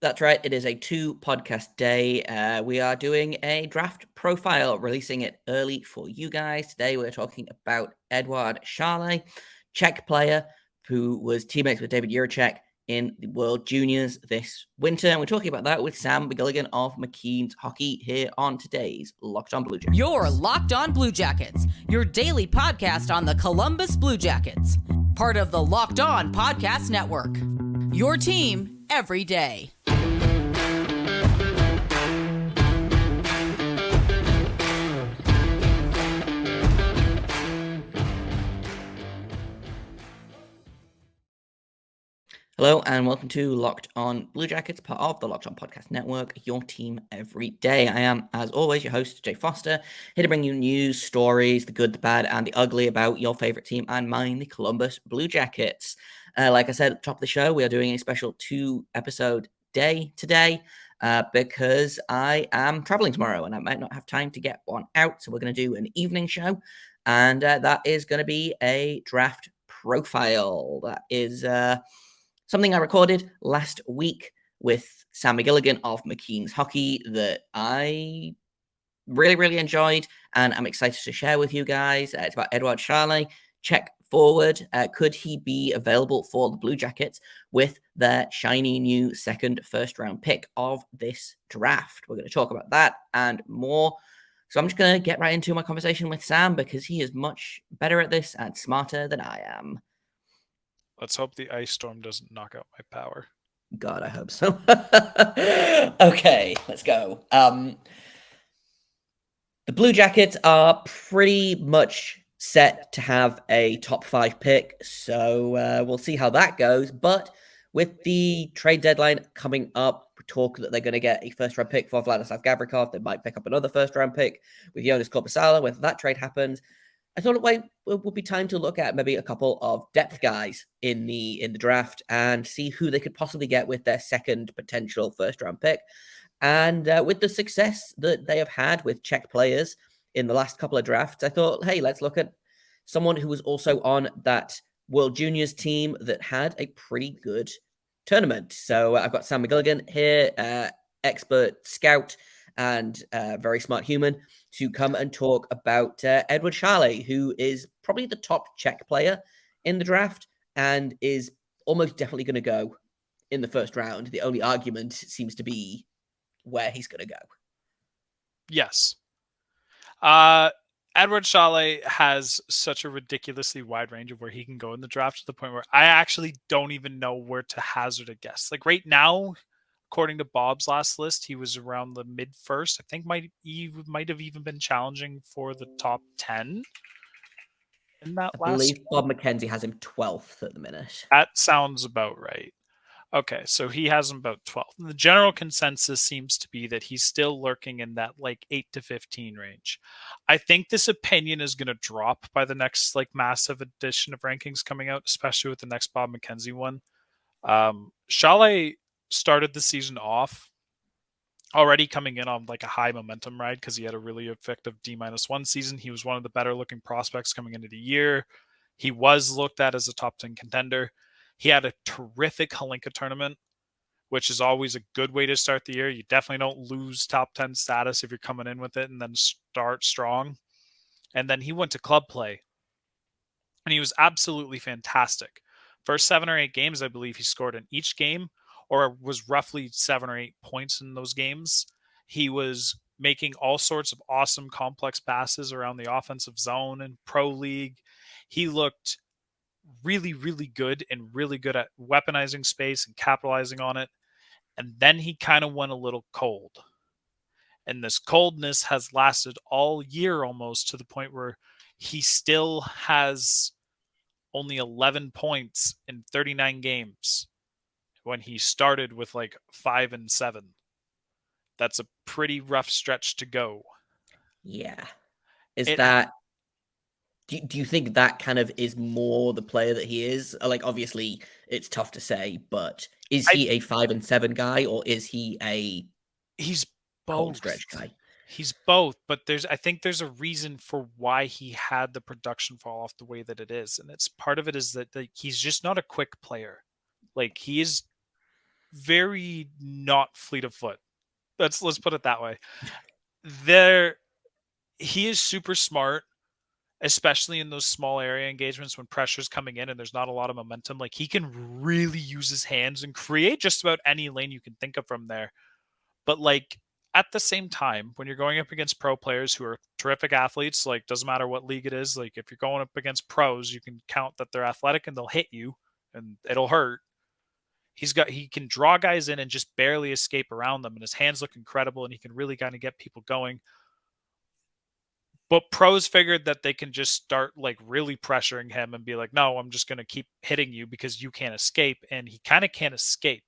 That's right. It is a 2-podcast day. We are doing a draft profile, releasing it early for you guys. Today, we're talking about Eduard Šalé, Czech player who was teammates with David Jiricek in the World Juniors this winter. And we're talking about that with Sam McGilligan of McKeen's Hockey here on today's Locked On Blue Jackets. You're Locked On Blue Jackets, your daily podcast on the Columbus Blue Jackets, part of the Locked On Podcast Network. Your team every day. Hello and welcome to Locked On Blue Jackets, part of the Locked On Podcast Network, your team every day. I am, as always, your host, Jay Foster, here to bring you news, stories, the good, the bad, and the ugly about your favorite team and mine, the Columbus Blue Jackets. Like I said at the top of the show, we are doing a special 2-episode day today because I am traveling tomorrow and I might not have time to get one out. So we're going to do an evening show, and that is going to be a draft profile. That is something I recorded last week with Sam McGilligan of McKeen's Hockey that I really, really enjoyed, and I'm excited to share with you guys. It's about Eduard Šalé, Czech forward. Could he be available for the Blue Jackets with their shiny new second first-round pick of this draft? We're going to talk about that and more. So I'm just going to get right into my conversation with Sam because he is much better at this and smarter than I am. Let's hope the ice storm doesn't knock out my power. God, I hope so. Okay, let's go. The Blue Jackets are pretty much set to have a top 5 pick, so we'll see how that goes. But with the trade deadline coming up, we talk that they're going to get a first-round pick for Vladislav Gavrikov. They might pick up another first-round pick with Jonas Korpisalo. Whether that trade happens, I thought it would be time to look at maybe a couple of depth guys in the draft and see who they could possibly get with their second potential first-round pick. And with the success that they have had with Czech players in the last couple of drafts, I thought, hey, let's look at someone who was also on that World Juniors team that had a pretty good tournament. So I've got Sam McGilligan here, expert scout and very smart human, to come and talk about Eduard Šalé, who is probably the top Czech player in the draft and is almost definitely going to go in the first round. The only argument seems to be where he's going to go. Yes. Eduard Šalé has such a ridiculously wide range of where he can go in the draft to the point where I actually don't even know where to hazard a guess. Like right now, according to Bob's last list, he was around the mid-first. I think might have even been challenging for the top 10 in that I believe Bob McKenzie has him 12th at the minute. That sounds about right. Okay, so he has him about 12th. And the general consensus seems to be that he's still lurking in that like 8 to 15 range. I think this opinion is going to drop by the next like massive edition of rankings coming out, especially with the next Bob McKenzie one. Šalé started the season off already coming in on like a high momentum ride because he had a really effective D-1 season. He was one of the better looking prospects coming into the year. He was looked at as a top 10 contender. He had a terrific Hlinka tournament, which is always a good way to start the year. You definitely don't lose top 10 status if you're coming in with it and then start strong. And then he went to club play and he was absolutely fantastic. First 7 or 8 games, I believe he scored in each game, or was roughly 7 or 8 points in those games. He was making all sorts of awesome complex passes around the offensive zone in pro league. He looked really, really good and really good at weaponizing space and capitalizing on it. And then he kind of went a little cold. And this coldness has lasted all year almost, to the point where he still has only 11 points in 39 games. When he started with like 5 and 7. That's a pretty rough stretch to go. Yeah. Do you think that kind of is more the player that he is? Like, obviously it's tough to say, but is he a 5 and 7 guy, or is he he's both cold stretch guy? He's both, but I think there's a reason for why he had the production fall off the way that it is. And it's part of it is that he's just not a quick player. Like, he is very not fleet of foot. Let's put it that way. He is super smart, especially in those small area engagements when pressure's coming in and there's not a lot of momentum. Like, he can really use his hands and create just about any lane you can think of from there. But like, at the same time, when you're going up against pro players who are terrific athletes, like, doesn't matter what league it is, like if you're going up against pros, you can count that they're athletic and they'll hit you and it'll hurt. He can draw guys in and just barely escape around them, and his hands look incredible, and he can really kind of get people going. But pros figured that they can just start like really pressuring him and be like, no, I'm just going to keep hitting you because you can't escape. And he kind of can't escape.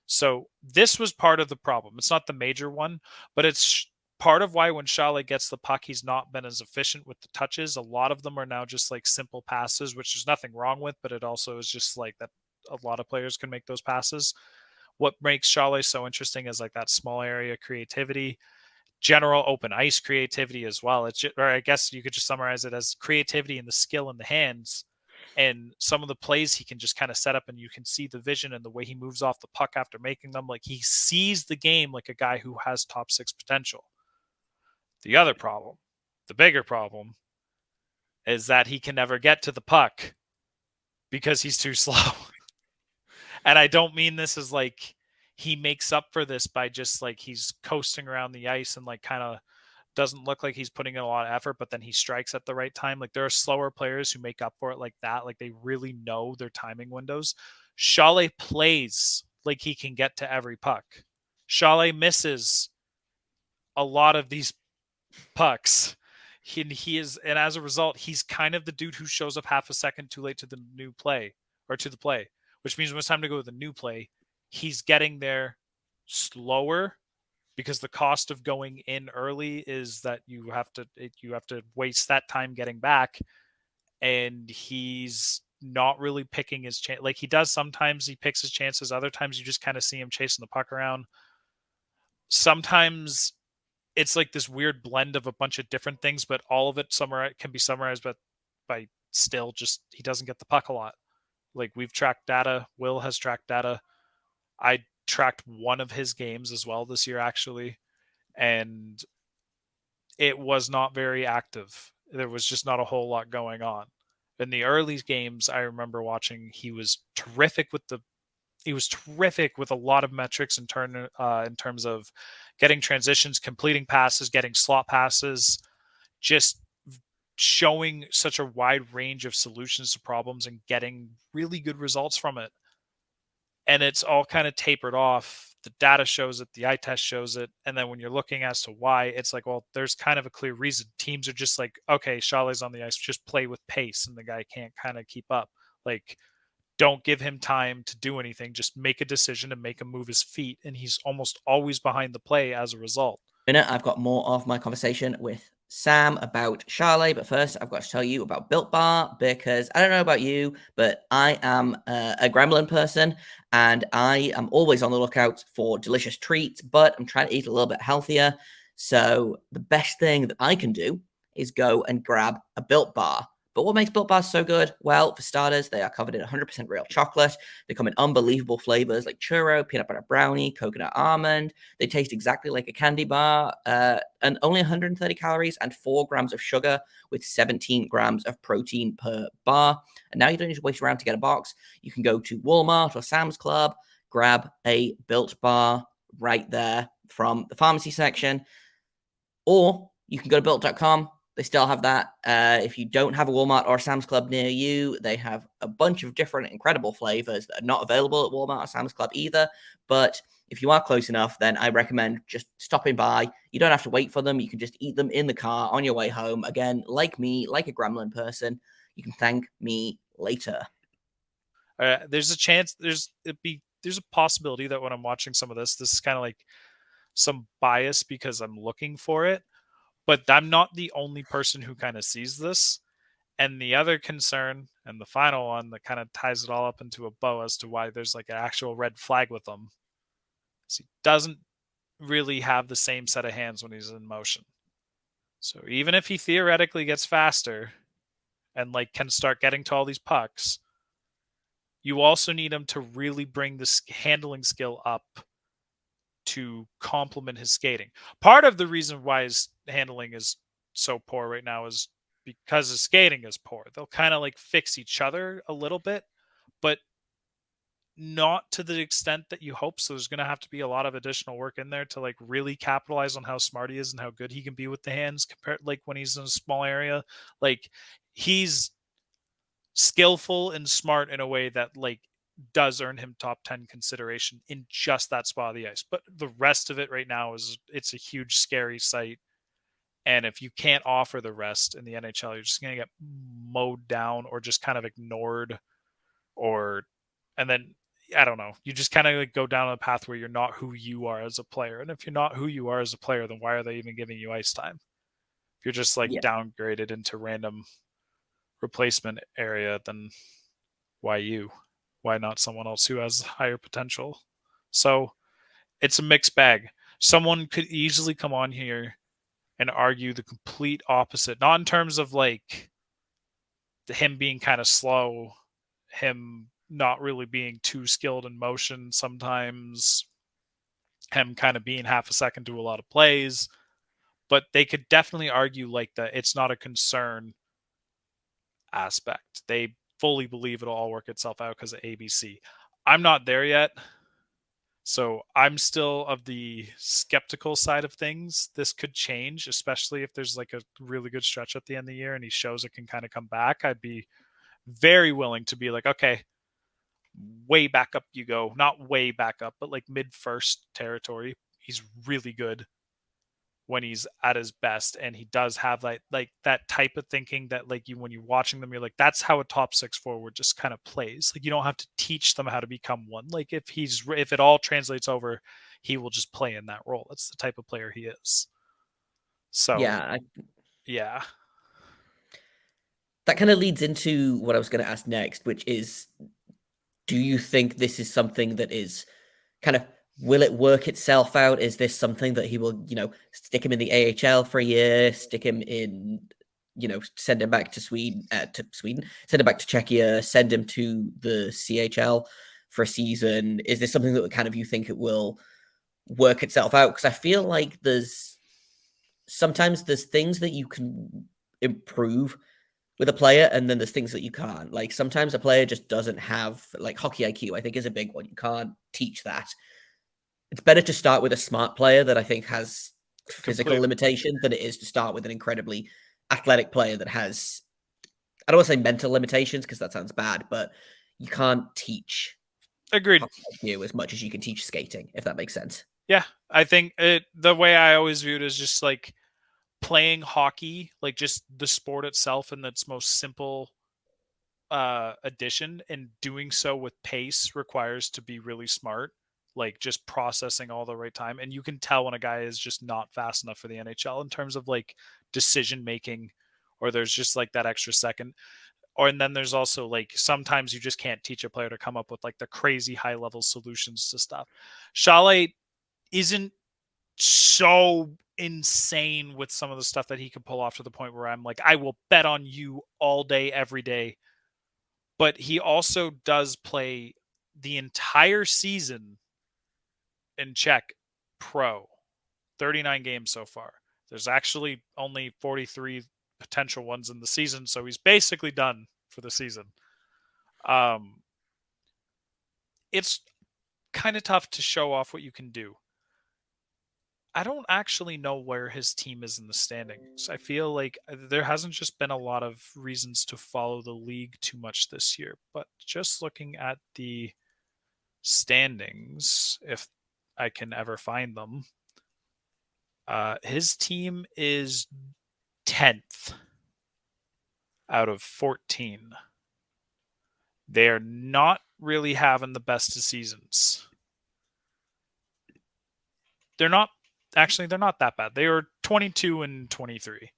So this was part of the problem. It's not the major one, but it's part of why when Šalé gets the puck, he's not been as efficient with the touches. A lot of them are now just like simple passes, which there's nothing wrong with, but it also is just like that a lot of players can make those passes. What makes Šalé so interesting is like that small area creativity, general open ice creativity as well. It's just, or I guess you could just summarize it as creativity and the skill in the hands. And some of the plays he can just kind of set up, and you can see the vision and the way he moves off the puck after making them. Like, he sees the game like a guy who has top six potential. The other problem, the bigger problem, is that he can never get to the puck because he's too slow. And I don't mean this as like he makes up for this by just like he's coasting around the ice and like kind of doesn't look like he's putting in a lot of effort, but then he strikes at the right time. Like, there are slower players who make up for it like that. Like, they really know their timing windows. Šalé plays like he can get to every puck. Šalé misses a lot of these pucks. He is, and as a result, he's kind of the dude who shows up half a second too late to the new play or to the play, which means when it's time to go with the new play, he's getting there slower because the cost of going in early is that you have to waste that time getting back, and he's not really picking his chance. Like, he does sometimes, he picks his chances. Other times you just kind of see him chasing the puck around. Sometimes it's like this weird blend of a bunch of different things, but all of it can be summarized by still just he doesn't get the puck a lot. Like, we've tracked data. Will has tracked data. I tracked one of his games as well this year, actually, and it was not very active. There was just not a whole lot going on. In the early games, I remember watching, he was terrific with a lot of metrics in terms of getting transitions, completing passes, getting slot passes, just showing such a wide range of solutions to problems and getting really good results from it. And it's all kind of tapered off. The data shows it, the eye test shows it. And then when you're looking as to why, it's like, well, there's kind of a clear reason. Teams are just like, okay, Šalé's on the ice, just play with pace, and the guy can't kind of keep up. Like, don't give him time to do anything. Just make a decision and make him move his feet. And he's almost always behind the play as a result. I've got more of my conversation with Sam about Šalé, but first I've got to tell you about Built Bar, because I don't know about you, but I am a gremlin person, and I am always on the lookout for delicious treats, but I'm trying to eat a little bit healthier. So the best thing that I can do is go and grab a Built Bar. But what makes Built Bars so good? Well, for starters, they are covered in 100% real chocolate. They come in unbelievable flavors like churro, peanut butter brownie, coconut almond. They taste exactly like a candy bar, and only 130 calories and 4 grams of sugar with 17 grams of protein per bar. And now you don't need to wait around to get a box. You can go to Walmart or Sam's Club, grab a Built Bar right there from the pharmacy section, or you can go to built.com. They still have that. If you don't have a Walmart or a Sam's Club near you, they have a bunch of different incredible flavors that are not available at Walmart or Sam's Club either. But if you are close enough, then I recommend just stopping by. You don't have to wait for them. You can just eat them in the car on your way home. Again, like me, like a gremlin person, you can thank me later. There's a chance, there's a possibility that when I'm watching some of this is kind of like some bias because I'm looking for it. But I'm not the only person who kind of sees this. And the other concern, and the final one that kind of ties it all up into a bow as to why there's like an actual red flag with him, is he doesn't really have the same set of hands when he's in motion. So even if he theoretically gets faster and like can start getting to all these pucks, You also need him to really bring the handling skill up to complement his skating. Part of the reason why his handling is so poor right now is because his skating is poor. They'll kind of like fix each other a little bit, but not to the extent that you hope. So there's going to have to be a lot of additional work in there to like really capitalize on how smart he is and how good he can be with the hands compared like when he's in a small area. Like he's skillful and smart in a way that like does earn him top 10 consideration in just that spot of the ice. But the rest of it right now it's a huge scary sight. And if you can't offer the rest in the NHL, you're just going to get mowed down or just kind of ignored, and then I don't know. You just kind of like go down a path where you're not who you are as a player. And if you're not who you are as a player, then why are they even giving you ice time? If you're just like downgraded into random replacement area, then why you? Why not someone else who has higher potential? So it's a mixed bag. Someone could easily come on here and argue the complete opposite, not in terms of like him being kind of slow, him not really being too skilled in motion sometimes, him kind of being half a second to a lot of plays, but they could definitely argue like that it's not a concern aspect. They fully believe it'll all work itself out because of ABC. I'm not there yet. So I'm still of the skeptical side of things. This could change, especially if there's like a really good stretch at the end of the year and he shows it can kind of come back. I'd be very willing to be like, okay, way back up you go. Not way back up, but like mid first territory. He's really good when he's at his best, and he does have like that type of thinking that like you when you're watching them, you're like, that's how a top six forward just kind of plays. Like you don't have to teach them how to become one. Like if it all translates over, he will just play in that role. That's the type of player he is. So Yeah, yeah. that kind of leads into what I was going to ask next, which is, do you think this is something that is kind of, will it work itself out? Is this something that he will, stick him in the AHL for a year, stick him in, send him back to Sweden, send him back to Czechia, send him to the CHL for a season? Is this something that kind of you think it will work itself out? Because I feel like sometimes there's things that you can improve with a player, and then there's things that you can't. Like sometimes a player just doesn't have like hockey IQ, I think is a big one. You can't teach that. It's better to start with a smart player that I think has physical limitations than it is to start with an incredibly athletic player that has, I don't want to say mental limitations because that sounds bad, but you can't teach Agreed IQ as much as you can teach skating, if that makes sense. Yeah, I think the way I always view it is just like playing hockey, like just the sport itself in its most simple addition, and doing so with pace requires to be really smart, like just processing all the right time. And you can tell when a guy is just not fast enough for the NHL in terms of like decision making, or there's just like that extra second. And then there's also like sometimes you just can't teach a player to come up with like the crazy high level solutions to stuff. Šalé isn't so insane with some of the stuff that he can pull off to the point where I'm like, I will bet on you all day, every day. But he also does play the entire season in Czech pro, 39 games so far. There's actually only 43 potential ones in the season, so he's basically done for the season. It's kind of tough to show off what you can do. I don't actually know where his team is in the standings. I feel like there hasn't just been a lot of reasons to follow the league too much this year, but just looking at the standings, if I can ever find them, his team is 10th out of 14. They're not really having the best of seasons. They're not that bad. They are 22 and 23.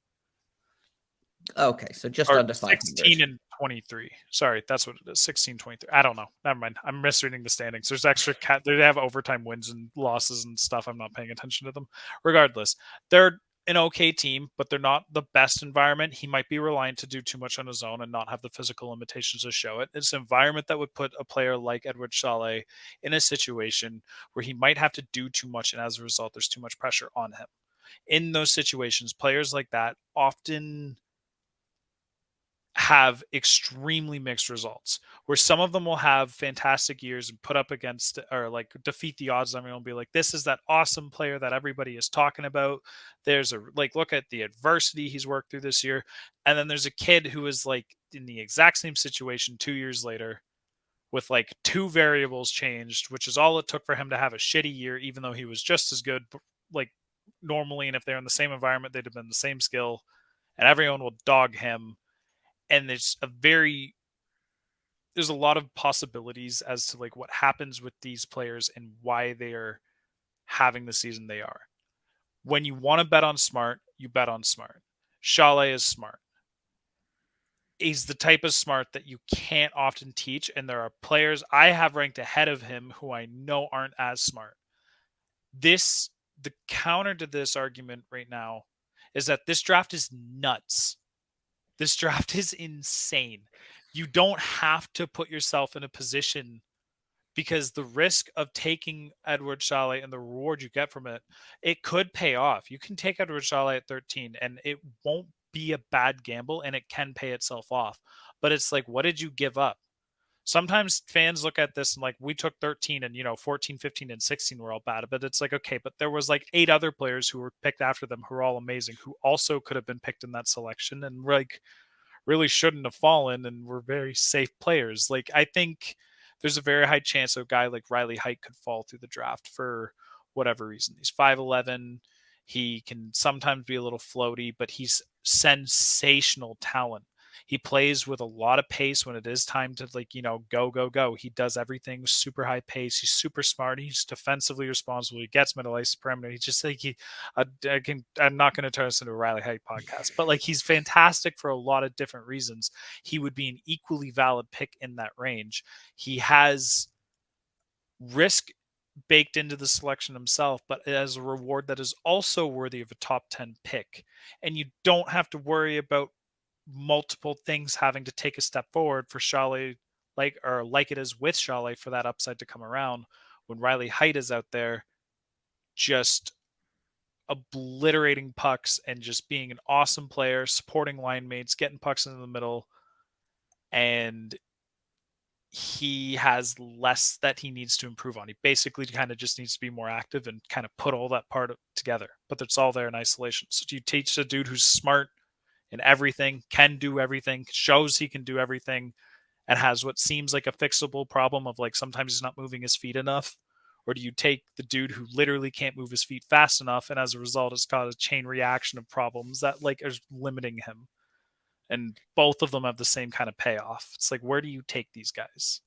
Okay, so just under 500. 16 and 23. Sorry, that's what it is. 16, 23. I don't know. Never mind. I'm misreading the standings. There's extra they have overtime wins and losses and stuff. I'm not paying attention to them. Regardless, they're an okay team, but they're not the best environment. He might be reliant to do too much on his own and not have the physical limitations to show it. It's an environment that would put a player like Eduard Šalé in a situation where he might have to do too much, and as a result, there's too much pressure on him. In those situations, players like that often have extremely mixed results, where some of them will have fantastic years and put up against or like defeat the odds. Everyone will be like, this is that awesome player that everybody is talking about. There's a like, look at the adversity he's worked through this year. And then there's a kid who is like in the exact same situation 2 years later with like 2 variables changed, which is all it took for him to have a shitty year, even though he was just as good, like normally. And if they're in the same environment, they'd have been the same skill, and everyone will dog him. And there's a lot of possibilities as to like what happens with these players and why they are having the season they are. When you want to bet on smart, you bet on smart. Šalé is smart. He's the type of smart that you can't often teach, and there are players I have ranked ahead of him who I know aren't as smart. The counter to this argument right now is that this draft is nuts. This draft is insane. You don't have to put yourself in a position, because the risk of taking Eduard Šalé and the reward you get from it, it could pay off. You can take Eduard Šalé at 13 and it won't be a bad gamble, and it can pay itself off. But it's like, what did you give up? Sometimes fans look at this and like, we took 13 and 14, 15, and 16 were all bad. But it's like, okay, but there was like 8 other players who were picked after them who are all amazing, who also could have been picked in that selection and like really shouldn't have fallen and were very safe players. Like, I think there's a very high chance a guy like Riley Heidt could fall through the draft for whatever reason. He's 5'11". He can sometimes be a little floaty, but he's sensational talent. He plays with a lot of pace when it is time to go. He does everything super high pace. He's super smart. He's defensively responsible. He gets middle ice perimeter. He's just like I'm not going to turn this into a Riley Heidt podcast, but like, he's fantastic for a lot of different reasons. He would be an equally valid pick in that range. He has risk baked into the selection himself, but as a reward that is also worthy of a top 10 pick. And you don't have to worry about multiple things having to take a step forward for Šalé, like it is with Šalé, for that upside to come around, when Riley Heidt is out there just obliterating pucks and just being an awesome player, supporting line mates, getting pucks into the middle. And he has less that he needs to improve on. He basically kind of just needs to be more active and kind of put all that part together, but it's all there in isolation. So do you teach a dude who's smart in everything, can do everything, shows he can do everything, and has what seems like a fixable problem of like sometimes he's not moving his feet enough? Or do you take the dude who literally can't move his feet fast enough, and as a result it's got a chain reaction of problems that like are limiting him? And both of them have the same kind of payoff. It's like, where do you take these guys?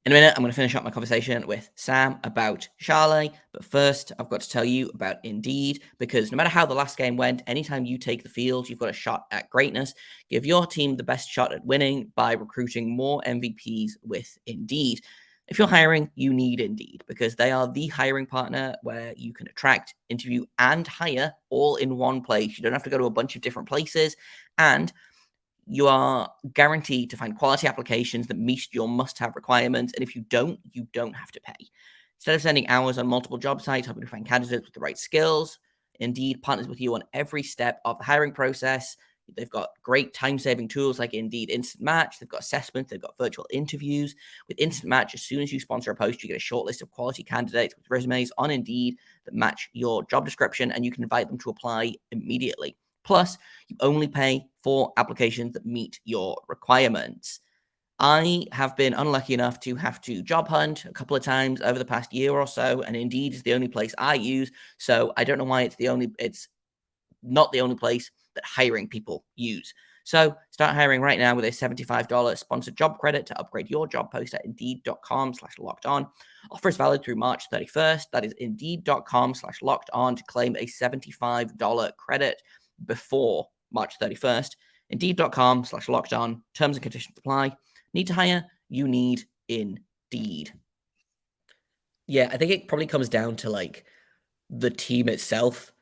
In a minute, I'm going to finish up my conversation with Sam about Šalé, but first, I've got to tell you about Indeed, because no matter how the last game went, anytime you take the field, you've got a shot at greatness. Give your team the best shot at winning by recruiting more MVPs with Indeed. If you're hiring, you need Indeed, because they are the hiring partner where you can attract, interview, and hire all in one place. You don't have to go to a bunch of different places, and you are guaranteed to find quality applications that meet your must-have requirements. And if you don't have to pay. Instead of spending hours on multiple job sites hoping to find candidates with the right skills, Indeed partners with you on every step of the hiring process. They've got great time-saving tools like Indeed Instant Match. They've got assessments. They've got virtual interviews. With Instant Match, as soon as you sponsor a post, you get a short list of quality candidates with resumes on Indeed that match your job description, and you can invite them to apply immediately. Plus, you only pay for applications that meet your requirements. I have been unlucky enough to have to job hunt a couple of times over the past year or so, and Indeed is the only place I use. So I don't know why it's not the only place that hiring people use. So start hiring right now with a $75 sponsored job credit to upgrade your job post at Indeed.com/locked-on. Offer is valid through March 31st. That is Indeed.com/locked-on to claim a $75 credit before March 31st. Indeed.com/locked-on. Terms and conditions apply. Need to hire? You need Indeed. Yeah, I think it probably comes down to like the team itself.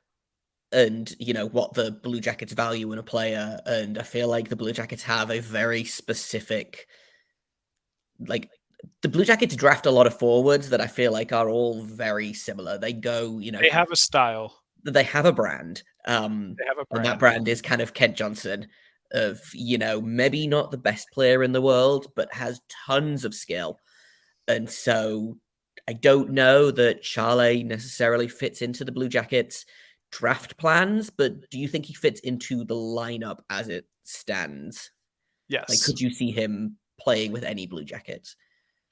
and, what the Blue Jackets value in a player. And I feel like the Blue Jackets have a very specific, like, the Blue Jackets draft a lot of forwards that I feel like are all very similar. They go, They have a style. they have a brand. They have a And that brand. brand is kind of Kent Johnson of, maybe not the best player in the world, but has tons of skill. And so I don't know that Šalé necessarily fits into the Blue Jackets draft plans, but do you think he fits into the lineup as it stands? Like, Yes. could you see him playing with any Blue Jackets?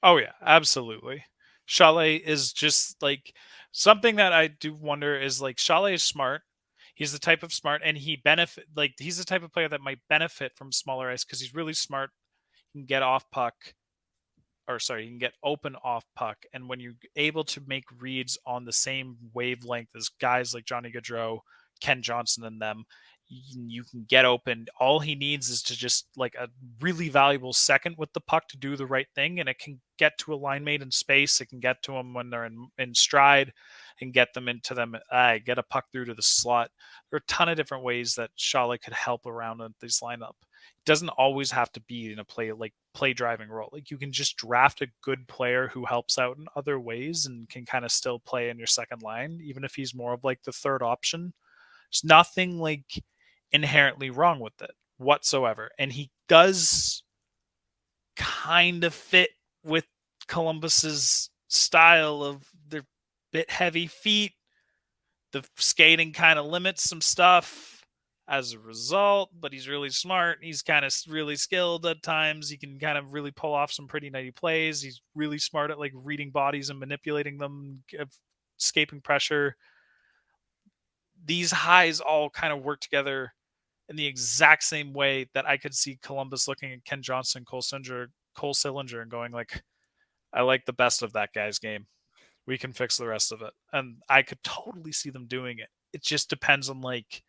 Oh yeah, absolutely. Šalé is just like something that I do wonder is like Šalé is smart. He's the type of smart, and he's the type of player that might benefit from smaller ice because he's really smart. He can get off puck, or sorry, you can get open off puck. And when you're able to make reads on the same wavelength as guys like Johnny Gaudreau, Ken Johnson, and them, you can get open. All he needs is to just like a really valuable second with the puck to do the right thing, and it can get to a line mate in space. It can get to them when they're in stride, and get them into them. Get a puck through to the slot. There are a ton of different ways that Šalé could help around in this lineup. It doesn't always have to be in a play driving role. Like, you can just draft a good player who helps out in other ways and can kind of still play in your second line, even if he's more of like the third option. There's nothing like inherently wrong with it whatsoever. And he does kind of fit with Columbus's style of their bit heavy feet. The skating kind of limits some stuff as a result, but he's really smart. He's kind of really skilled at times. He can kind of really pull off some pretty nutty plays. He's really smart at like reading bodies and manipulating them, escaping pressure. These highs all kind of work together in the exact same way that I could see Columbus looking at Ken Johnson, Cole Sillinger, and going like, I like the best of that guy's game. We can fix the rest of it. And I could totally see them doing it. It just depends on like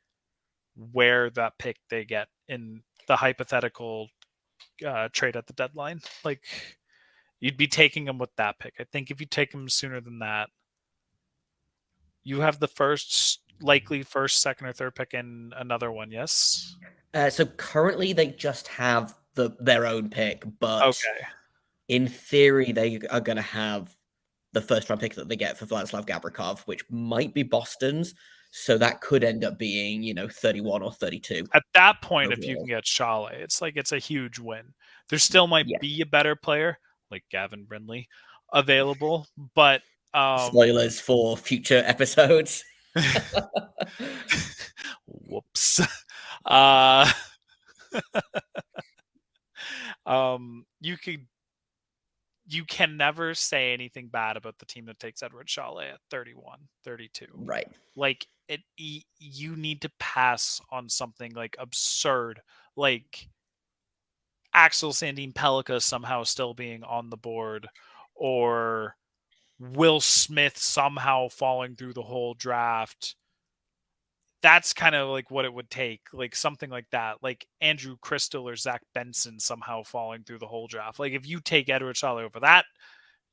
where that pick they get in the hypothetical trade at the deadline. Like, you'd be taking them with that pick. I think if you take them sooner than that, you have the likely first, second, or third pick in another one. Yes. So currently they just have their own pick, but Okay. in theory they are going to have the first round pick that they get for Vladislav Gavrikov, which might be Boston's. So that could end up being, 31 or 32. At that point, overall. if you can get Šalé, it's a huge win. There still might be a better player like Gavin Brindley available, but spoilers for future episodes. Whoops. You can never say anything bad about the team that takes Eduard Šalé at 31, 32. Right. Like, you need to pass on something like absurd, like Axel Sandin Pellikka somehow still being on the board, or Will Smith somehow falling through the whole draft. That's kind of like what it would take, like something like that, like Andrew Crystal or Zach Benson somehow falling through the whole draft. Like, if you take Eduard Šalé over that,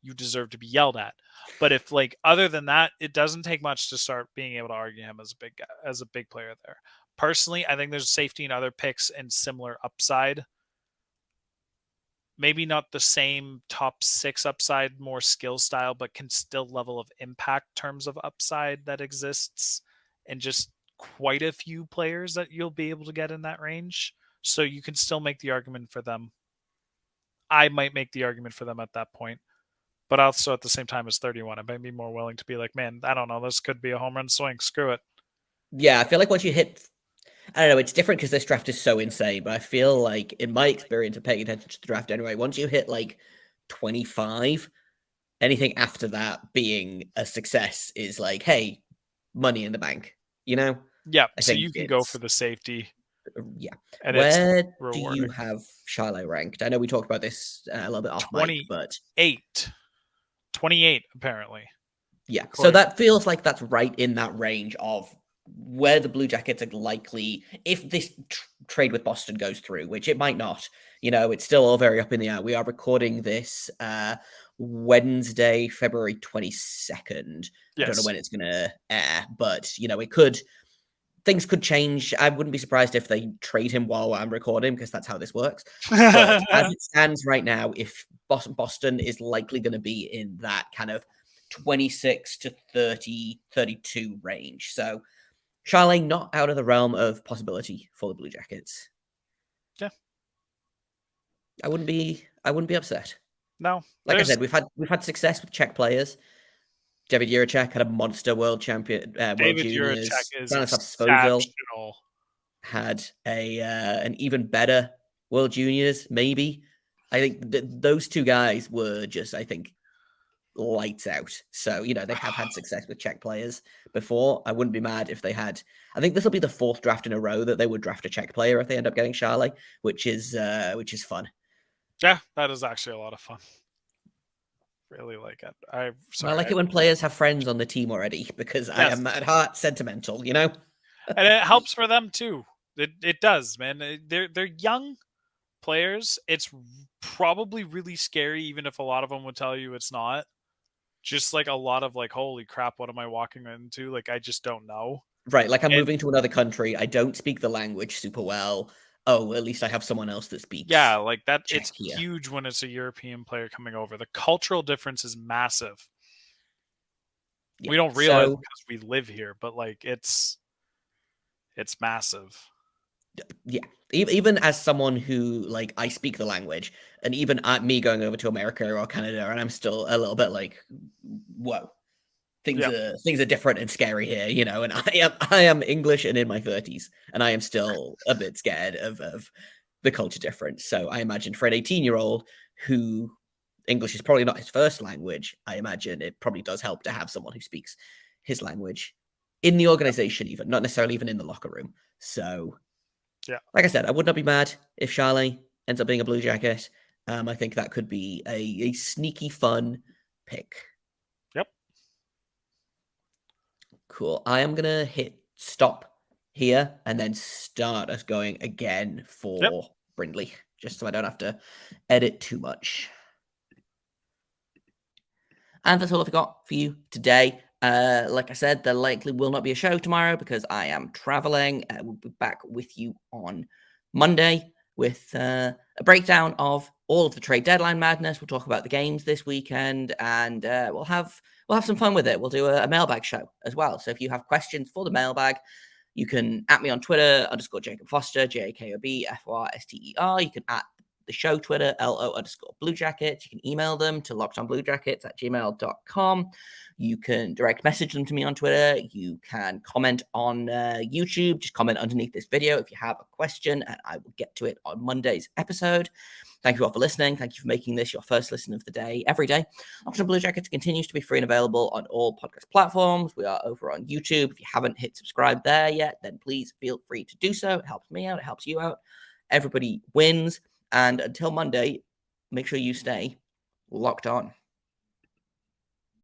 you deserve to be yelled at. But if like other than that, it doesn't take much to start being able to argue him as a big player there. Personally, I think there's safety in other picks and similar upside. Maybe not the same top 6 upside, more skill style, but can still level of impact terms of upside that exists, and just quite a few players that you'll be able to get in that range. So you can still make the argument for them. I might make the argument for them at that point, but also at the same time as 31, I might be more willing to be like, man, I don't know, this could be a home run swing. Screw it. Yeah, I feel like once you hit, I don't know, it's different because this draft is so insane, but I feel like, in my experience of paying attention to the draft anyway, once you hit like 25, anything after that being a success is like, hey, money in the bank, Yeah, I so think you can go for the safety. Yeah. And where it's do you rewarding. have Šalé ranked? I know we talked about this a little bit off mic, but 28 apparently. Yeah, so that feels like that's right in that range of where the Blue Jackets are likely, if this trade with Boston goes through, which it might not. It's still all very up in the air. We are recording this Wednesday, February 22nd. Yes. I don't know when it's going to air, but, it could things could change. I wouldn't be surprised if they trade him while I'm recording, because that's how this works. But as it stands right now, if Boston is likely going to be in that kind of 26 to 30, 32 range. So Šalé not out of the realm of possibility for the Blue Jackets. Yeah. I wouldn't be upset. No. Like I said, we've had success with Czech players. David Jiricek had a monster world champion. World Juniors. Jiricek is Stanislav Svozil exceptional. had an even better World Juniors. Maybe I think those two guys were just, I think, lights out. So they have had success with Czech players before. I wouldn't be mad if they had. I think this will be the 4th draft in a row that they would draft a Czech player if they end up getting Šalé, which is fun. Yeah, that is actually a lot of fun. Really like it. I like it when players have friends on the team already, because I am at heart sentimental, and it helps for them too. It does, man. They're young players. It's probably really scary, even if a lot of them would tell you it's not. Just like a lot of like, holy crap, what am I walking into? Like, I just don't know. Right, like I'm moving to another country. I don't speak the language super well. Oh, at least I have someone else that speaks. Yeah, like that. Czech it's here. Huge when it's a European player coming over. The cultural difference is massive. Yeah, we don't realize because we live here, but like it's massive. Yeah, even as someone who, like, I speak the language, and even me going over to America or Canada, and I'm still a little bit like, whoa, things are different and scary here, and I am English and in my 30s, and I am still a bit scared of the culture difference. So I imagine for an 18-year-old who English is probably not his first language, I imagine it probably does help to have someone who speaks his language in the organization, even not necessarily even in the locker room. So yeah, like I said, I would not be mad if Šalé ends up being a Blue Jacket. I think that could be a sneaky fun pick. Yep. Cool. I am going to hit stop here and then start us going again for Brindley, just so I don't have to edit too much. And that's all I've got for you today. Like I said, there likely will not be a show tomorrow because I am traveling. We'll be back with you on Monday with a breakdown of all of the trade deadline madness. We'll talk about the games this weekend, and we'll have some fun with it. We'll do a mailbag show as well. So if you have questions for the mailbag, you can at me on Twitter, _Jacob Foster, JAKOBFORSTER. You can at the show Twitter, LO_Blue Jackets. You can email them to lockedonbluejackets@gmail.com. You can direct message them to me on Twitter. You can comment on YouTube. Just comment underneath this video if you have a question, and I will get to it on Monday's episode. Thank you all for listening. Thank you for making this your first listen of the day every day. Locked On Blue Jackets continues to be free and available on all podcast platforms. We are over on YouTube. If you haven't hit subscribe there yet, then please feel free to do so. It helps me out. It helps you out. Everybody wins. And until Monday, make sure you stay locked on.